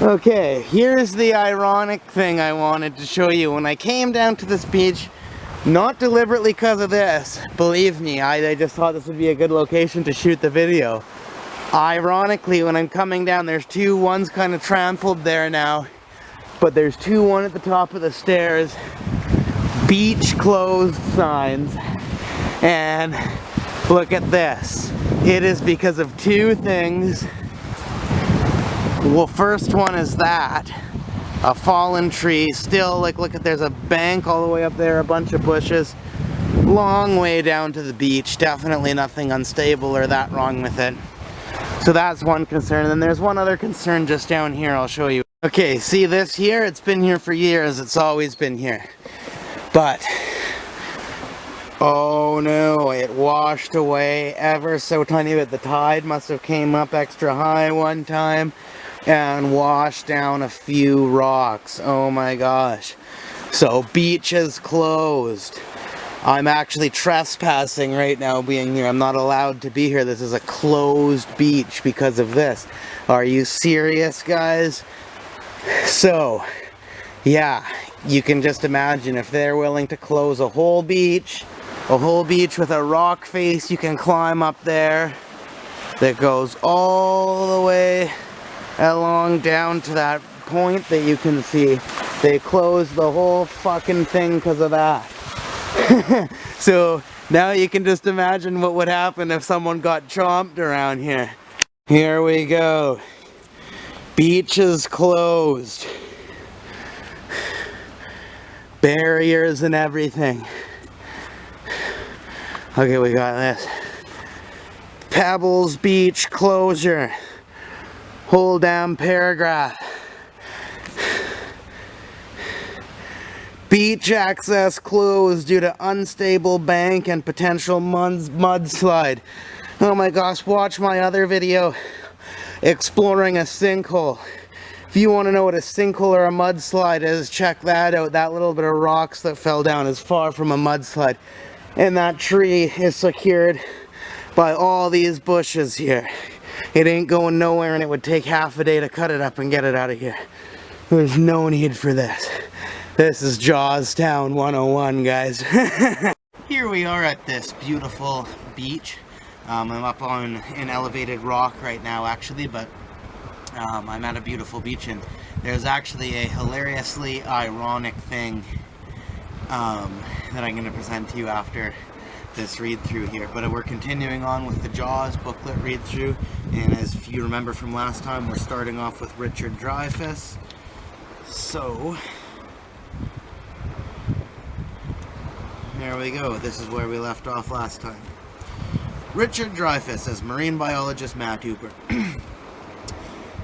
Okay, here's the ironic thing I wanted to show you. When I came down to this beach, not deliberately because of this, believe me, I just thought this would be a good location to shoot the video. Ironically, when I'm coming down, there's two, one's kind of trampled there now, but there's two, one at the top of the stairs, beach closed signs, and look at this. It is because of two things. Well, first one is that, a fallen tree, still, like, look at, there's a bank all the way up there, a bunch of bushes, long way down to the beach, definitely nothing unstable or that wrong with it. So that's one concern. And then there's one other concern just down here, I'll show you. Okay, see this here? It's been here for years, it's always been here. But, oh no, it washed away ever so tiny bit. The tide must have came up extra high one time and washed down a few rocks. Oh my gosh. So beach is closed. I'm actually trespassing right now being here. I'm not allowed to be here. This is a closed beach because of this. Are you serious, guys? So, yeah, you can just imagine if they're willing to close a whole beach with a rock face you can climb up there that goes all the way along down to that point that you can see. They closed the whole fucking thing because of that. So now you can just imagine what would happen if someone got chomped around here. Here we go. Beach is closed. Barriers and everything. Okay, we got this. Pebbles Beach closure. Whole damn paragraph. Beach access closed due to unstable bank and potential mudslide. Oh my gosh, watch my other video exploring a sinkhole. If you want to know what a sinkhole or a mudslide is, check that out. That little bit of rocks that fell down is far from a mudslide. And that tree is secured by all these bushes here. It ain't going nowhere, and it would take half a day to cut it up and get it out of here. There's no need for this. This is Jawstown 101, guys. Here we are at this beautiful beach. I'm up on an elevated rock right now, actually, but I'm at a beautiful beach, and there's actually a hilariously ironic thing that I'm going to present to you after this read-through here. But we're continuing on with the Jaws booklet read-through, and as you remember from last time, we're starting off with Richard Dreyfuss. So there we go. This is where we left off last time. Richard Dreyfuss as marine biologist Matt Hooper.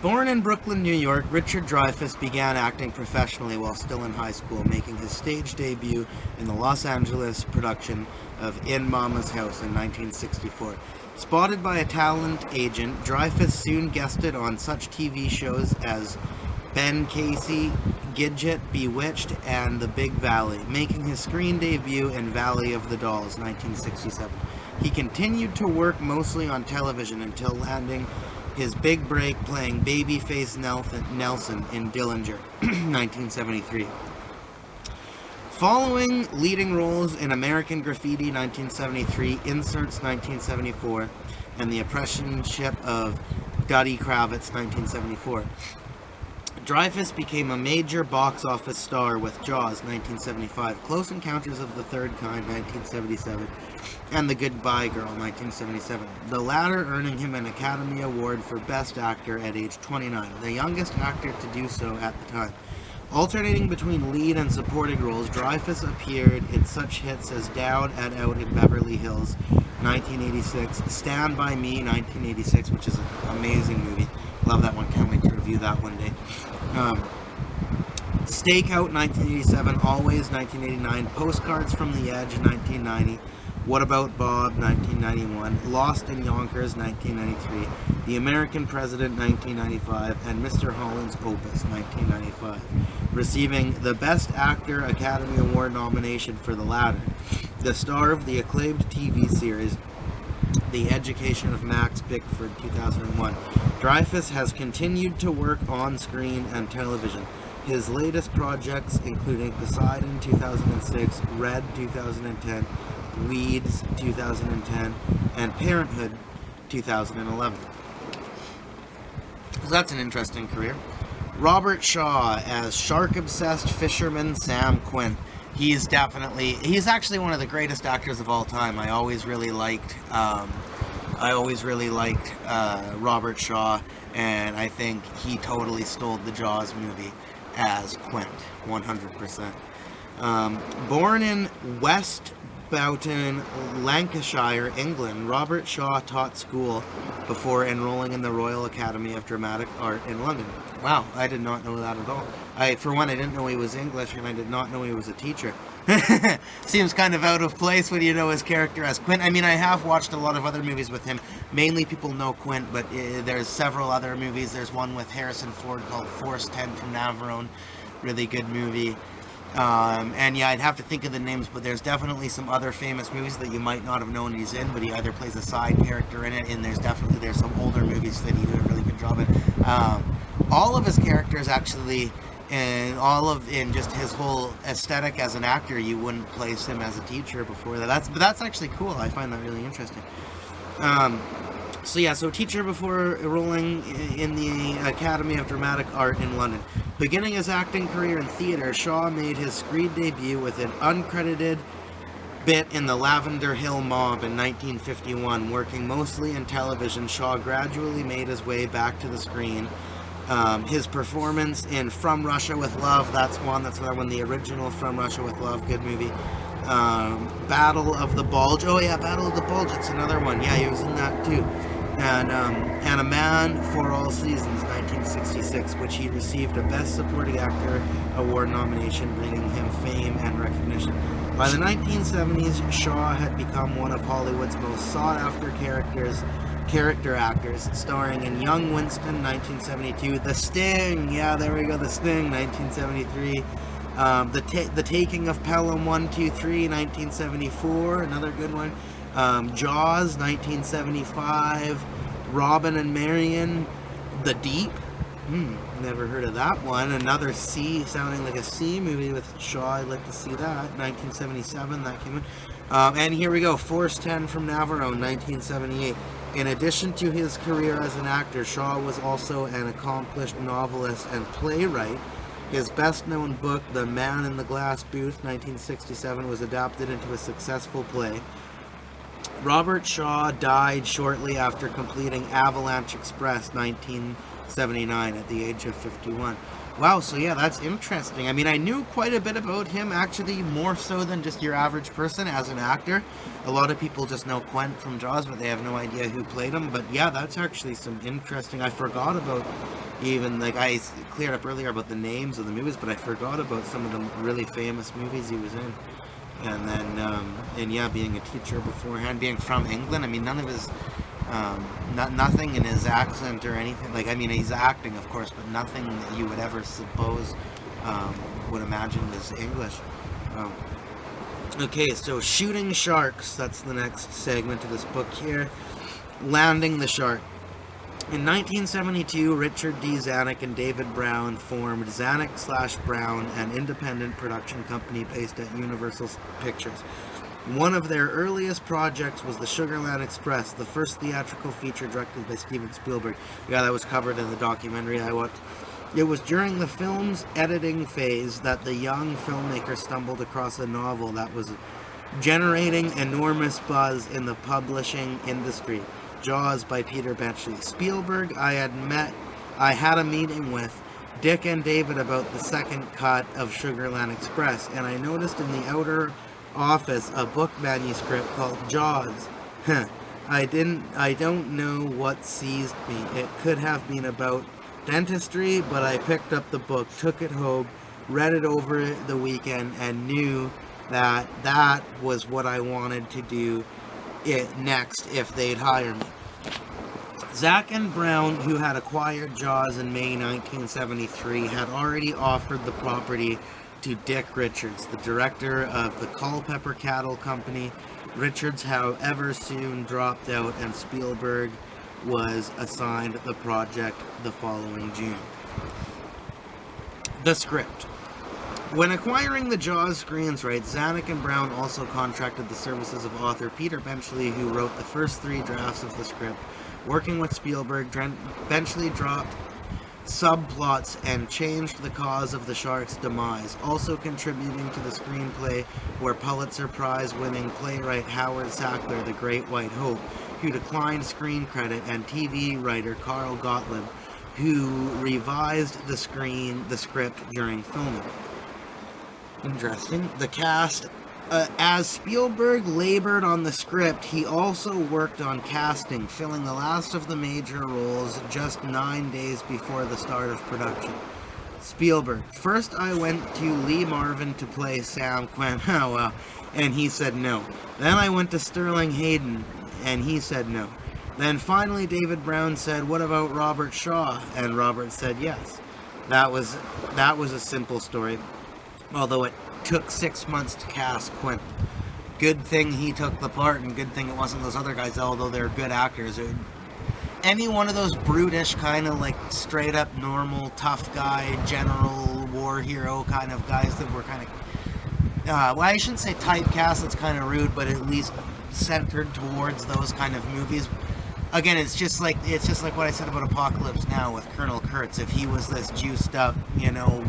Born in Brooklyn, New York, Richard Dreyfuss began acting professionally while still in high school, making his stage debut in the Los Angeles production of In Mama's House in 1964. Spotted by a talent agent, Dreyfuss soon guested on such TV shows as Ben Casey, Gidget, Bewitched, and The Big Valley, making his screen debut in Valley of the Dolls, 1967. He continued to work mostly on television until landing his big break playing Babyface Nelson in Dillinger, 1973. Following leading roles in American Graffiti, 1973, Inserts, 1974, and The Apprenticeship of Duddy Kravitz, 1974. Dreyfuss became a major box office star with Jaws, 1975, Close Encounters of the Third Kind, 1977, and The Goodbye Girl, 1977, the latter earning him an Academy Award for Best Actor at age 29, the youngest actor to do so at the time. Alternating between lead and supporting roles, Dreyfuss appeared in such hits as Down and Out in Beverly Hills, 1986, Stand By Me, 1986, which is an amazing movie. Love that one. Can't wait to review that one day. Stakeout, 1987, Always, 1989, Postcards from the Edge, 1990, What About Bob, 1991, Lost in Yonkers, 1993, The American President, 1995, and Mr. Holland's Opus, 1995, receiving the Best Actor Academy Award nomination for the latter. The star of the acclaimed TV series The Education of Max Bickford, 2001. Dreyfuss has continued to work on screen and television. His latest projects, including Poseidon, 2006, Red, 2010, Weeds, 2010, and Parenthood, 2011. So that's an interesting career. Robert Shaw as shark-obsessed fisherman Sam Quint. He's actually one of the greatest actors of all time. I always really liked Robert Shaw, and I think he totally stole the Jaws movie as Quint, 100%. Born in West Boughton, Lancashire, England, Robert Shaw taught school before enrolling in the Royal Academy of Dramatic Art in London. Wow, I did not know that at all. For one, I didn't know he was English, and I did not know he was a teacher. Seems kind of out of place when you know his character as Quint. I mean, I have watched a lot of other movies with him. Mainly people know Quint, but there's several other movies. There's one with Harrison Ford called Force 10 from Navarone. Really good movie. And yeah, I'd have to think of the names, but there's definitely some other famous movies that you might not have known he's in, but he either plays a side character in it, and there's some older movies that he did a really good job in. All of his characters actually, and in just his whole aesthetic as an actor, you wouldn't place him as a teacher before that. But that's actually cool. I find that really interesting. So teacher before enrolling in the Academy of Dramatic Art in London. Beginning his acting career in theater, Shaw made his screen debut with an uncredited bit in the Lavender Hill Mob in 1951. Working mostly in television, Shaw gradually made his way back to the screen. His performance in From Russia with Love, that's another one, the original From Russia with Love, good movie. Battle of the Bulge, Battle of the Bulge, it's another one, yeah, he was in that too. And A Man for All Seasons, 1966, which he received a Best Supporting Actor Award nomination, bringing him fame and recognition. By the 1970s, Shaw had become one of Hollywood's most sought-after character actors, starring in Young Winston, 1972, The Sting, yeah, there we go, The Sting, 1973, The Taking of Pelham 123, 1974, another good one, Jaws, 1975, Robin and Marion, The Deep, never heard of that one, another sea, sounding like a sea movie with Shaw, I'd like to see that, 1977, that came in, and here we go, Force 10 from Navarone, 1978. In addition to his career as an actor, Shaw was also an accomplished novelist and playwright. His best-known book, The Man in the Glass Booth, 1967, was adapted into a successful play. Robert Shaw died shortly after completing Avalanche Express, 1979, at the age of 51. Wow, so yeah, that's interesting. I mean, I knew quite a bit about him, actually, more so than just your average person as an actor. A lot of people just know Quint from Jaws, but they have no idea who played him. But yeah, that's actually some interesting. I forgot about I cleared up earlier about the names of the movies, but I forgot about some of the really famous movies he was in. And then, being a teacher beforehand, being from England. I mean, none of his, nothing in his accent or anything. He's acting, of course, but nothing that you would ever suppose, would imagine is English. Okay, so Shooting Sharks, that's the next segment of this book here. Landing the Shark. In 1972, Richard D. Zanuck and David Brown formed Zanuck/Brown, an independent production company based at Universal Pictures. One of their earliest projects was the Sugarland Express, the first theatrical feature directed by Steven Spielberg. Yeah, that was covered in the documentary I watched. It was during the film's editing phase that the young filmmaker stumbled across a novel that was generating enormous buzz in the publishing industry. Jaws by Peter Benchley. Spielberg, I had a meeting with Dick and David about the second cut of Sugarland Express, and I noticed in the outer office a book manuscript called Jaws. I don't know what seized me. It could have been about dentistry, but I picked up the book, took it home, read it over the weekend, and knew that that was what I wanted to do next if they'd hire me. Zack and Brown, who had acquired Jaws in May 1973, had already offered the property to Dick Richards, the director of the Culpeper Cattle Company, Richards, however, soon dropped out, and Spielberg was assigned the project the following June. The script. When acquiring the Jaws screens rights, Zanuck and Brown also contracted the services of author Peter Benchley, who wrote the first 3 drafts of the script. Working with Spielberg, Benchley dropped subplots and changed the cause of the shark's demise, also contributing to the screenplay were Pulitzer Prize-winning playwright Howard Sackler, The Great White Hope, who declined screen credit, and TV writer Carl Gottlieb, who revised the script during filming. Interesting. The cast. As Spielberg labored on the script, he also worked on casting, filling the last of the major roles just 9 days before the start of production. Spielberg. First, I went to Lee Marvin to play Sam Quinn, and he said no. Then I went to Sterling Hayden, and he said no. Then finally David Brown said, "What about Robert Shaw?" And Robert said yes. That was a simple story, although it took 6 months to cast Quint. Good thing he took the part, and good thing it wasn't those other guys, although they're good actors. Any one of those brutish, kind of like straight up normal, tough guy, general, war hero kind of guys that were kind of, well, I shouldn't say typecast, that's kind of rude, but at least centered towards those kind of movies. Again, it's just like what I said about Apocalypse Now with Colonel Kurtz. If he was this juiced up,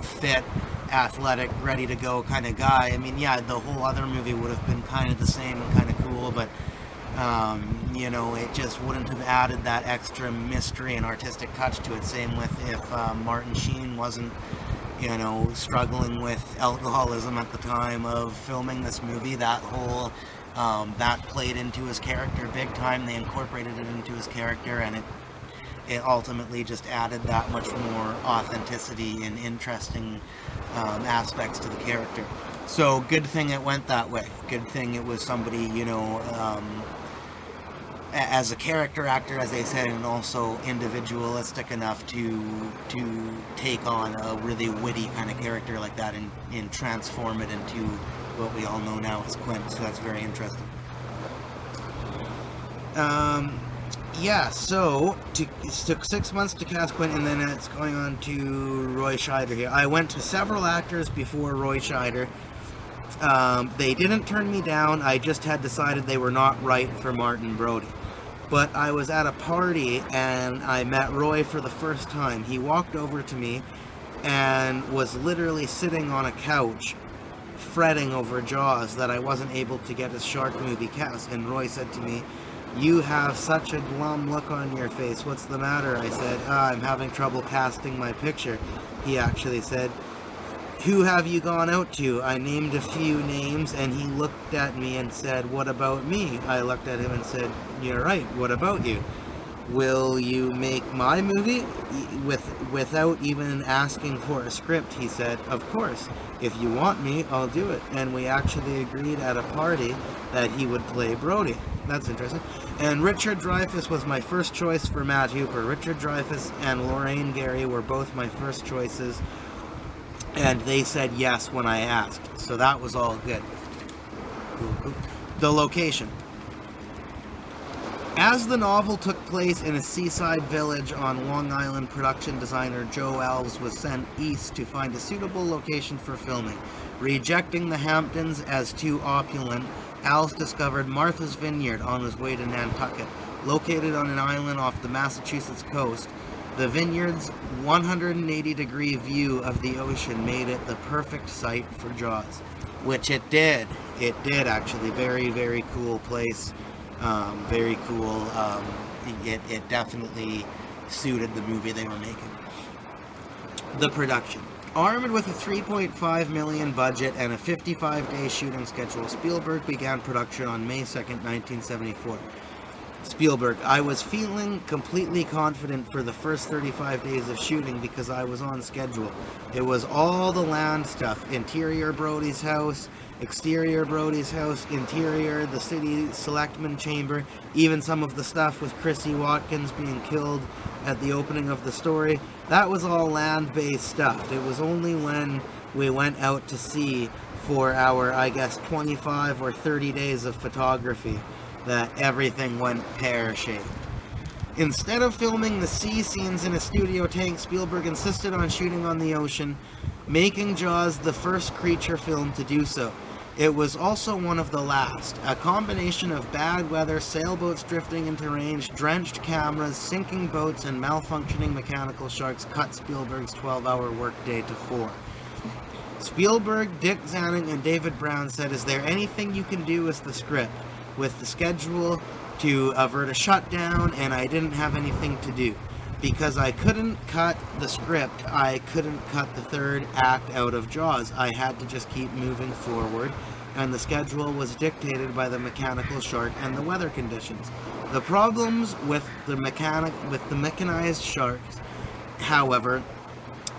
fit, athletic, ready to go kind of guy, I mean, yeah, the whole other movie would have been kind of the same and kind of cool, but it just wouldn't have added that extra mystery and artistic touch to it. Same with if Martin Sheen wasn't, struggling with alcoholism at the time of filming this movie. That whole that played into his character big time. They incorporated it into his character, and it ultimately just added that much more authenticity and interesting aspects to the character. So good thing it went that way. Good thing it was somebody, as a character actor, as they said, and also individualistic enough to take on a really witty kind of character like that and transform it into what we all know now as Quint. So that's very interesting. So it took 6 months to cast Quint, and then it's going on to Roy Scheider here. I went to several actors before Roy Scheider. They didn't turn me down. I just had decided they were not right for Martin Brody. But I was at a party and I met Roy for the first time. He walked over to me and was literally sitting on a couch fretting over Jaws that I wasn't able to get his shark movie cast. And Roy said to me, "You have such a glum look on your face. What's the matter?" I said, "I'm having trouble casting my picture." He actually said, "Who have you gone out to?" I named a few names, and he looked at me and said, "What about me?" I looked at him and said, "You're right, what about you?" "Will you make my movie?" Without even asking for a script, he said, "Of course. If you want me, I'll do it." And we actually agreed at a party that he would play Brody. That's interesting. And Richard Dreyfuss was my first choice for Matt Hooper. Richard Dreyfuss and Lorraine Gary were both my first choices, and they said yes when I asked. So that was all good. The location. As the novel took place in a seaside village on Long Island, production designer Joe Alves was sent east to find a suitable location for filming. Rejecting the Hamptons as too opulent, Alves discovered Martha's Vineyard on his way to Nantucket. Located on an island off the Massachusetts coast, the vineyard's 180-degree view of the ocean made it the perfect site for Jaws. Which it did. It did, actually. Very, very cool place. Very cool. It definitely suited the movie they were making. The production. Armed with a $3.5 million budget and a 55-day shooting schedule, Spielberg began production on May 2nd, 1974. Spielberg: I was feeling completely confident for the first 35 days of shooting because I was on schedule. It was all the land stuff. Interior Brody's house, exterior Brody's house, interior, the city selectman chamber, even some of the stuff with Chrissy Watkins being killed at the opening of the story. That was all land-based stuff. It was only when we went out to sea for our, I guess, 25 or 30 days of photography that everything went pear-shaped. Instead of filming the sea scenes in a studio tank, Spielberg insisted on shooting on the ocean, making Jaws the first creature film to do so. It was also one of the last. A combination of bad weather, sailboats drifting into range, drenched cameras, sinking boats, and malfunctioning mechanical sharks cut Spielberg's 12-hour workday to 4. Spielberg, Dick Zanning, and David Brown said, "Is there anything you can do with the script? With the schedule to avert a shutdown, and I didn't have anything to do. Because I couldn't cut the script, I couldn't cut the third act out of Jaws. I had to just keep moving forward, and the schedule was dictated by the mechanical shark and the weather conditions. The problems with the mechanized sharks, however,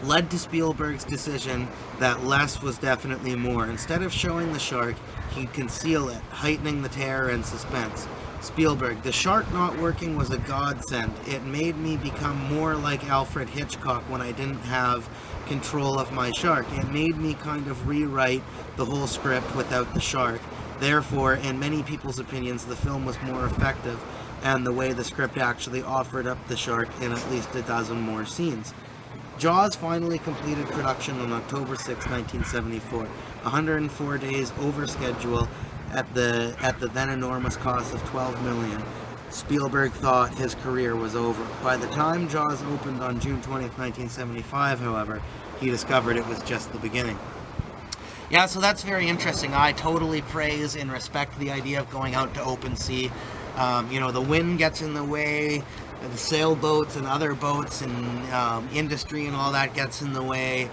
led to Spielberg's decision that less was definitely more. Instead of showing the shark, he'd conceal it, heightening the terror and suspense." Spielberg, "The shark not working was a godsend. It made me become more like Alfred Hitchcock when I didn't have control of my shark. It made me kind of rewrite the whole script without the shark. Therefore, in many people's opinions, the film was more effective, and the way the script actually offered up the shark in at least a dozen more scenes." Jaws finally completed production on October 6, 1974, 104 days over schedule at the then enormous cost of $12 million. Spielberg thought his career was over. By the time Jaws opened on June 20th, 1975, however, he discovered it was just the beginning. Yeah, so that's very interesting. I totally praise and respect the idea of going out to open sea. The wind gets in the way, the sailboats and other boats and industry and all that gets in the way.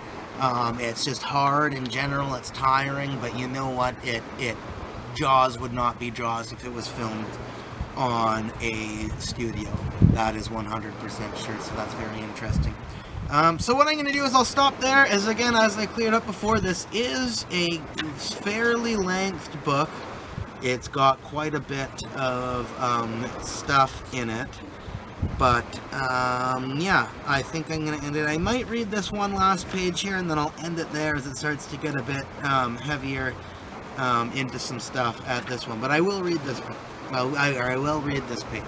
It's just hard in general, it's tiring, but you know what? Jaws would not be Jaws if it was filmed on a studio. That is 100% sure, so that's very interesting. So what I'm going to do is I'll stop there, as again, as I cleared up before, this is a fairly length book. It's got quite a bit of stuff in it. But, yeah, I think I'm going to end it. I might read this one last page here, and then I'll end it there as it starts to get a bit heavier into some stuff at this one. But I will read this book. I will read this page.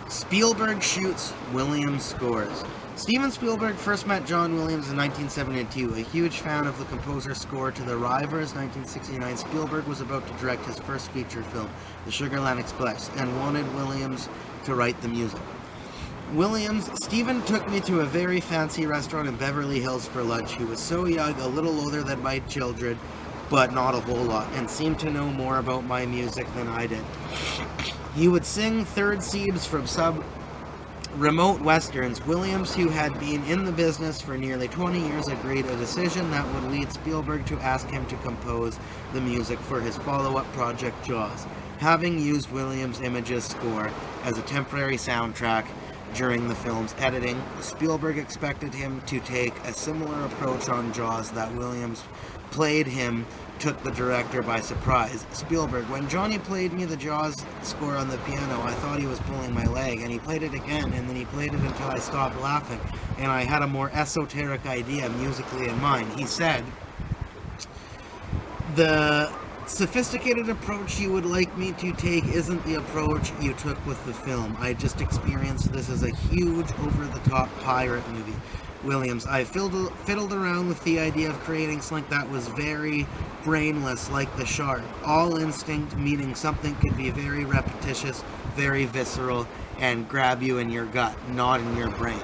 Spielberg shoots, Williams scores. Steven Spielberg first met John Williams in 1972. A huge fan of the composer's score to The Rivers, 1969, Spielberg was about to direct his first feature film, The Sugar Land Express, and wanted Williams to write the music. Williams, "Steven took me to a very fancy restaurant in Beverly Hills for lunch. He was so young, a little older than my children, but not a whole lot, and seemed to know more about my music than I did. He would sing third Siebes from some remote westerns. Williams, who had been in the business for nearly 20 years, agreed, a decision that would lead Spielberg to ask him to compose the music for his follow-up project, Jaws. Having used Williams' Images score as a temporary soundtrack during the film's editing, Spielberg expected him to take a similar approach on Jaws that Williams played him took the director by surprise. Spielberg, "When Johnny played me the Jaws score on the piano, I thought he was pulling my leg, and he played it again, and then he played it until I stopped laughing, and I had a more esoteric idea musically in mind." He said, "The sophisticated approach you would like me to take isn't the approach you took with the film. I just experienced this as a huge, over-the-top pirate movie." Williams, "I fiddled around with the idea of creating something that was very brainless, like the shark. All instinct, meaning something could be very repetitious, very visceral, and grab you in your gut, not in your brain.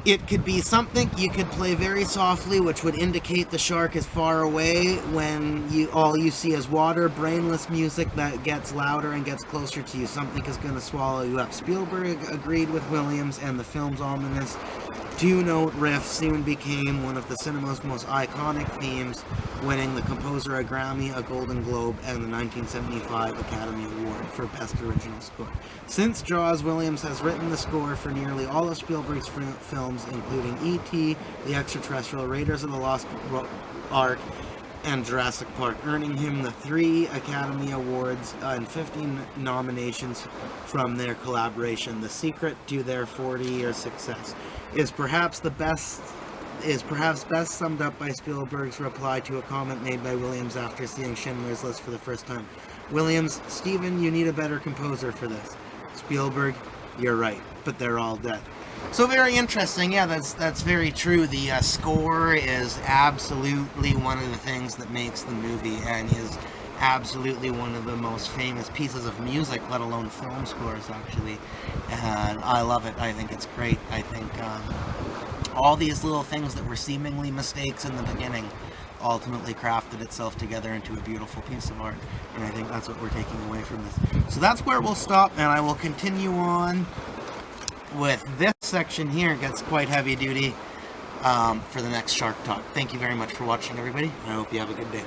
It could be something you could play very softly, which would indicate the shark is far away when all you see is water, brainless music that gets louder and gets closer to you. Something is going to swallow you up." Spielberg agreed with Williams, and the film's ominous two-note riff soon became one of the cinema's most iconic themes, winning the composer a Grammy, a Golden Globe, and the 1975 Academy Award for Best Original Score. Since Jaws, Williams has written the score for nearly all of Spielberg's films, including E.T., The Extraterrestrial, Raiders of the Lost Ark, and Jurassic Park, earning him the 3 Academy Awards and 15 nominations from their collaboration. The secret to their 40-year success is perhaps the best is perhaps best summed up by Spielberg's reply to a comment made by Williams after seeing Schindler's List for the first time. Williams, Steven, you need a better composer for this. Spielberg, you're right, but they're all dead. So very interesting. Yeah, that's very true. The score is absolutely one of the things that makes the movie, and is absolutely one of the most famous pieces of music, let alone film scores, actually. And I love it. I think it's great. I think all these little things that were seemingly mistakes in the beginning ultimately crafted itself together into a beautiful piece of art, and I think that's what we're taking away from this. So that's where we'll stop, and I will continue on with this section here. It gets quite heavy duty for the next Shark Talk. Thank you very much for watching, everybody, and I hope you have a good day.